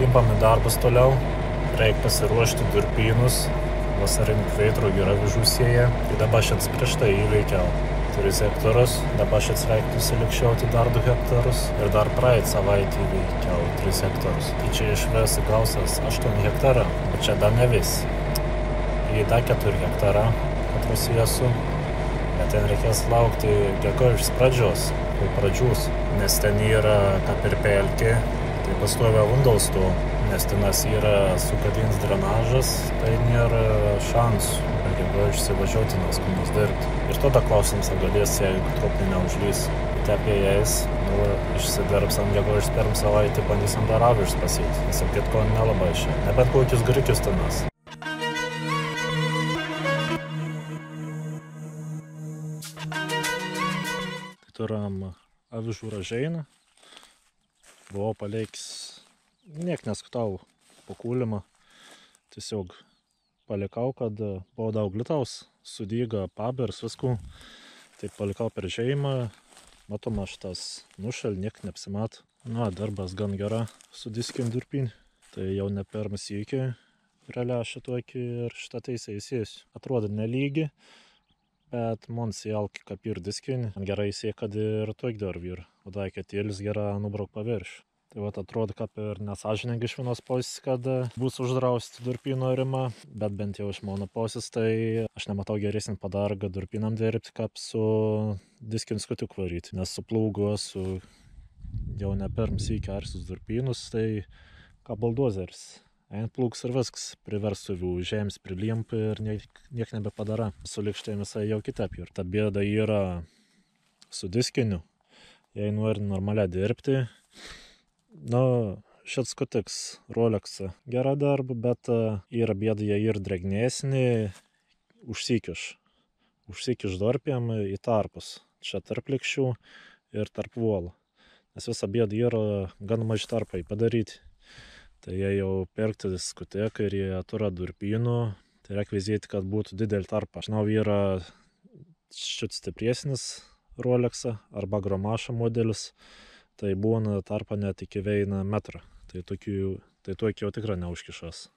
Limpam į darbus toliau. Reikia pasiruošti durpynus. Vasarinį kveitrų yra vižusėje. Ir dabar šiandien prieš tai įveikiau 3 hektarus. Dabar šiandien reiktų įsilikščiauti dar 2 hektarus. Ir dar praeitą savaitę įveikiau 3 hektarus. Tai čia išvesi gausas 8 hektarą, bet čia dar ne vis. Į dar 4 hektarą, kad rusijęsiu. Bet ten reikės laukti gegužės pradžios, kol pradžiūs. Nes ten yra kaip ir pelkė, tai pastovia vandalstų. Nes tenas yra sukadins drenažas, tai nėra šansų. Reikia išsivažiuoti, nes kur nors dirbti. Ir tada klausimas, ar galės, jeigu trupnį neužlys. Tai apie jais, išsidirbs ant gegužės pirmą savaitę, bandysim dar avižus pasėti. Nes apie kitko nelabai čia. Nebent kokius grikius tenas. Turim avižų ražeiną. Buvau paleikęs, niek neskutau po kūlimą. Tiesiog palikau, kad buvo daug lietaus, sudyga pabirs viskų. Tai palikau per žeimą. Matom, aš tas nušal, niek neapsimat. Darbas gan gera su diskim durpynį. Tai jau ne pirmas sykį realiai šitokį ir šitą teisę įsėsiu. Atrodo nelygi. Bet man sielki kaip ir diskinį. Gerai įsė, kad ir toik dar vyr. O da, kad tėlis gera nubrauk paviršių. Tai vat atrodo kaip ir nesažiningai iš vienos pusės, kad bus uždrausti durpyno rimą. Bet bent jau iš mano pusės, tai aš nematau geresnį padargą durpynam dirbti, kaip su diskiniu skutiku varyti. Nes su plūgu, su jau ne pirmą sykį arsus durpynus, tai kaip buldozeris. Ein plūks ir viskas, priverstuvių žemės prilimpa ir niek nebepadara. Su likštėm visai jau kitaip ir ta bėda yra su diskiniu. Jei nori normaliai dirbti, šit skutiks Rolexą gerą darbą, bet yra bėda, jie ir drėgnesnį, užsikiš durpėm į tarpus. Čia tarp likščių ir tarp volų. Nes visa bėda yra gan maži tarpai padaryti. Tai jei jau pirkti skutiką ir jie turi durpynų, tai reikia vizėti, kad būtų didelį tarpą. Žinau, yra šit stipresnis Rolexą arba Gromašo modelis, tai būna tarpą net iki 1 metrą. Tai tokių jau tikrai neužkišas.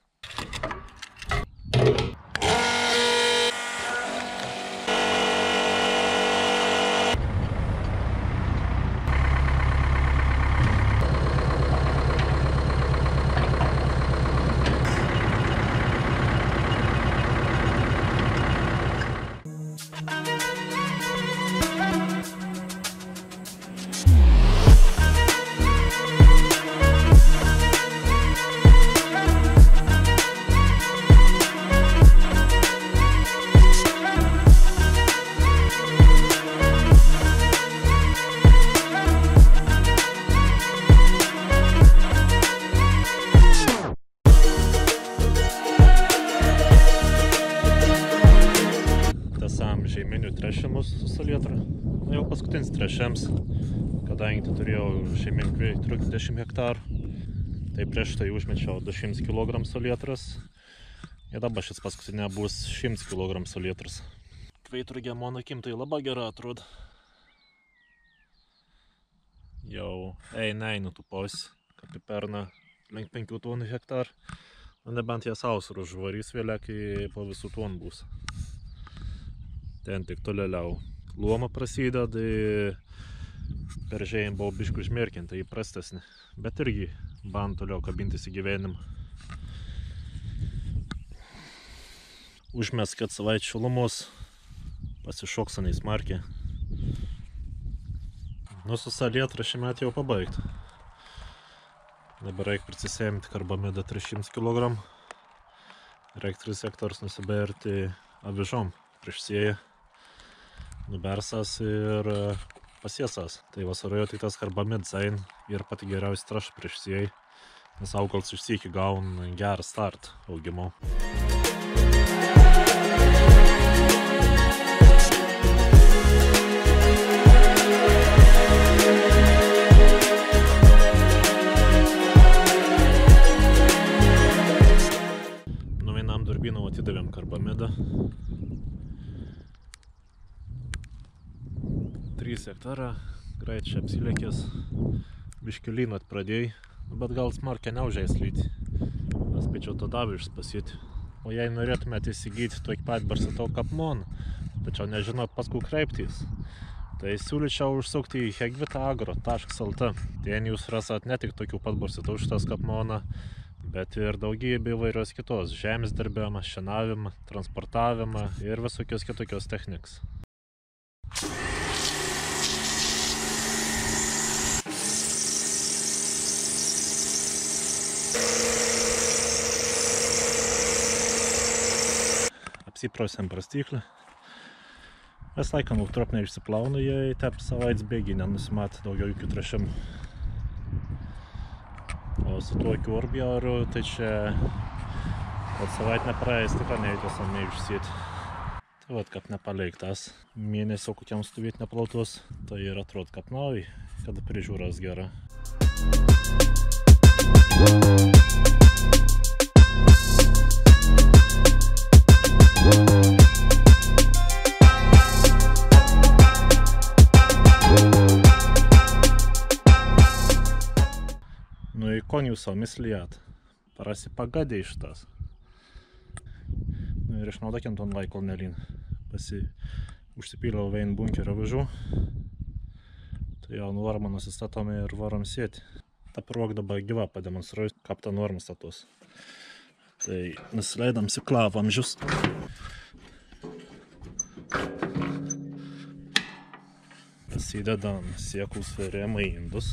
Žeiminių trešimus su salietra. Jau paskutinis trešiams, kadangi turėjau žeiminių kveitrų 10 hektarų. Tai prieš tai užmečiau 200 kg salietras. Ir dabar šis paskutinė bus 100 kg salietras. Kveitrugė mano akim tai labai gera atrodo. Jau einu tų pausi, kaip į perną link 5 tonų hektarų. Nebent jie sausrų žvarys vėliau, kai po visų tonų bus. Ten tik tolėliau luoma prasideda, per žemę buvau biškį užmerkinta, įprastesnė. Bet irgi band toliau kabintis į gyvenimą. Užmes, kad savaitę šilumos, pasišoksanai smarkiai. Su salietra šį metą jau pabaigta. Dabar reikia prisisėmti karbamidą 300 kg. Reikia 3 hektarus nusiberti avižom prieš sėją. Nubersas ir pasiesas. Tai vasaroje tai tas karbamidas eina ir pati geriausia trąša prieš sėjai, nes augalas iš sykį gauna gerą startą augimo. Vienam durbynam atidavėm karbamidą. 3 hektarą, greit čia apsilėkęs, biškį lynot pradėjai, bet gal smarkiai neužeis lyti. Spėčiau to davišs pasėti. O jei norėtumėte įsigyti tokį pat barsitau kapmoną, tačiau nežinot paskui kreiptis, tai siūlyčiau užsukti į hegvitaagro.lt. Ten jūs rasat ne tik tokių pat barsitau šitas kapmoną, bet ir daugybė įvairios kitos žemės darbėjimą, šienavimą, transportavimą ir visokios kitokios technikas. Apsiprausiam prastyklį. Vis laiką nutrop neišsiplaunu, jei tep savaitės bėgį nenusimatė daugiau jokių trąšimų. O su tokiu orbjauriu, tai čia kad savaitę nepraeis, tikrai neįtėsam neišsėti. Tai vat, kaip nepaleiktas mėnesio kokiam stovėti neplautus, tai ir atrod kaip nauji, kada prižiūras gera. Nu į konjusomis liet, parasipagadė iš tas. Nu ir išnaudokim ton laikol nelin. Užsipyliau vein bunkerio važių. Tai jau normą nusistatome ir varom sėti. Ta prog dabar gyva pademonstruoju, kaip ta norma status. Tai nusileidam siklą vamzdžius. Pasidedam sėklų svėrimą į indus.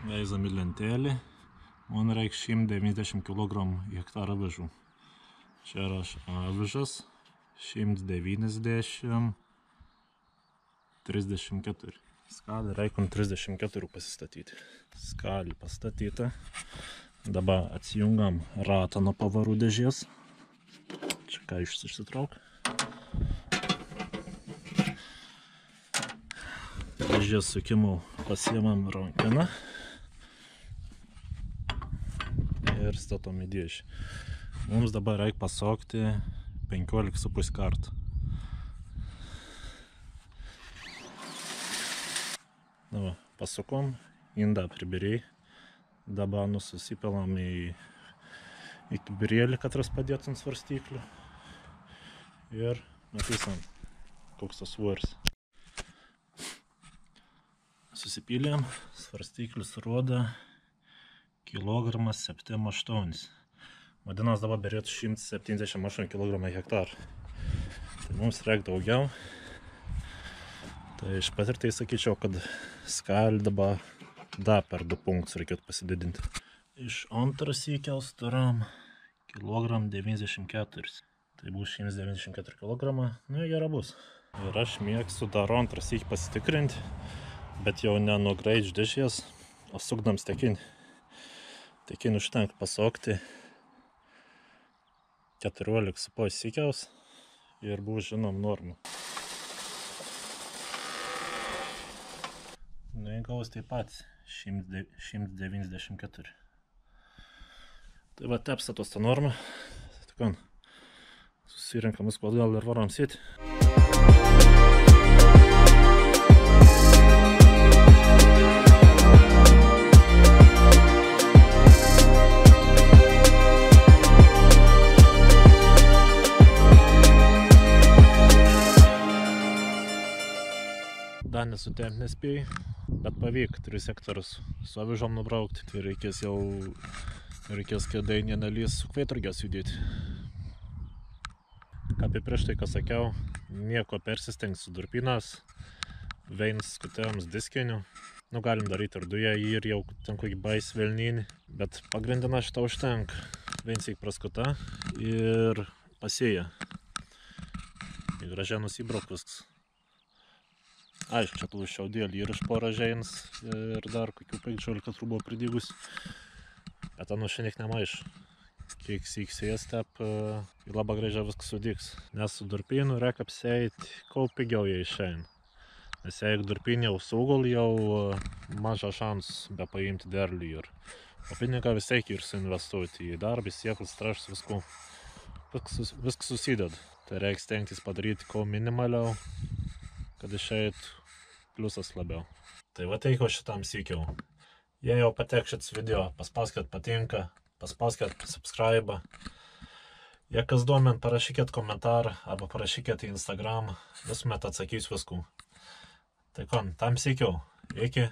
Veizam į lentelį. Man reik 190 kg hektarą avižų. Čia yra avižas 190 34. Skalį reikom 34 pasistatyti. Skalį pastatyta. Dabar atsijungam ratą nuo pavarų dėžės. Čia ką išsitrauk. Dėžės sukimų pasiemam rankiną. Ir statom į dėžį. Mums dabar reik pasukti 15,5 kartų. Nu, pasukom, indą pribiriai. Dabar nusipilam į kibirėlį, kad padėtų ant svarstyklių. Ir matysim, koks tas svoris. Susipylėm, svarstyklis rodo kilogramas 7,8. Vadinas dabar berėtų 178 kg hektarų. Tai mums reik daugiau. Tai iš patirtai sakyčiau, kad skalį dabar dar per 2 punktus reikėtų pasididinti. Iš antras įkels turam kilogram 94. Tai bus 194 kg. Nu, gera bus. Ir aš mėgstu dar antras įkį pasitikrinti, bet jau ne nuo greič dėžės, o sukdams tekinį. Tekinį užtenka pasukti 14,5 įkels ir bus žinom normų. Nu, įgaus taip pat 194. Tai va, tepstatos tą normą. Tikon, susirinkam visko atgal ir varom sėti. Dar nesutempt nespėjai, bet pavyk 3 hektarus su avižom nubraukti. Tai reikės kėdainė nelys su kvaiturgės judėti. Kaip ir prieš tai, ką sakiau, nieko persistengt su durpynas, veins skutėms diskiniu. Nu, galim daryti ir dują ir jau ten kokį bais velninį, bet pagrindina šitą užtenka. Veinsik praskuta ir pasėja. Ir gražiai nusibrauk viskas. Aišku, čia tų šiaudėlį ir iš porą žeins ir dar kokių 15 trūbų pridygus. Bet anu šiandien nemaiš. Kiek sėjas tep, labai gražiai viskas sudyks. Nes su durpynu reik apseit, kol pigiau jie išeina. Nes jeigu durpynė jau sugul, jau maža šans be paimti derlių ir. O pinigą vis eik ir suinvestuoti į darbį, sėklas, trąšas, viskas susideda. Tai reik stengtis padaryti ko minimaliau. kad išeit pliusas labiau. Tai va teiko šitam sykiau. Jei jau patek šits video, paspauskit patinka, paspauskit subscribe. Jei kas domin, parašykit komentarą arba parašykit į Instagram, visuomet atsakysiu viskų. Tai kon, tam sykiau. Iki.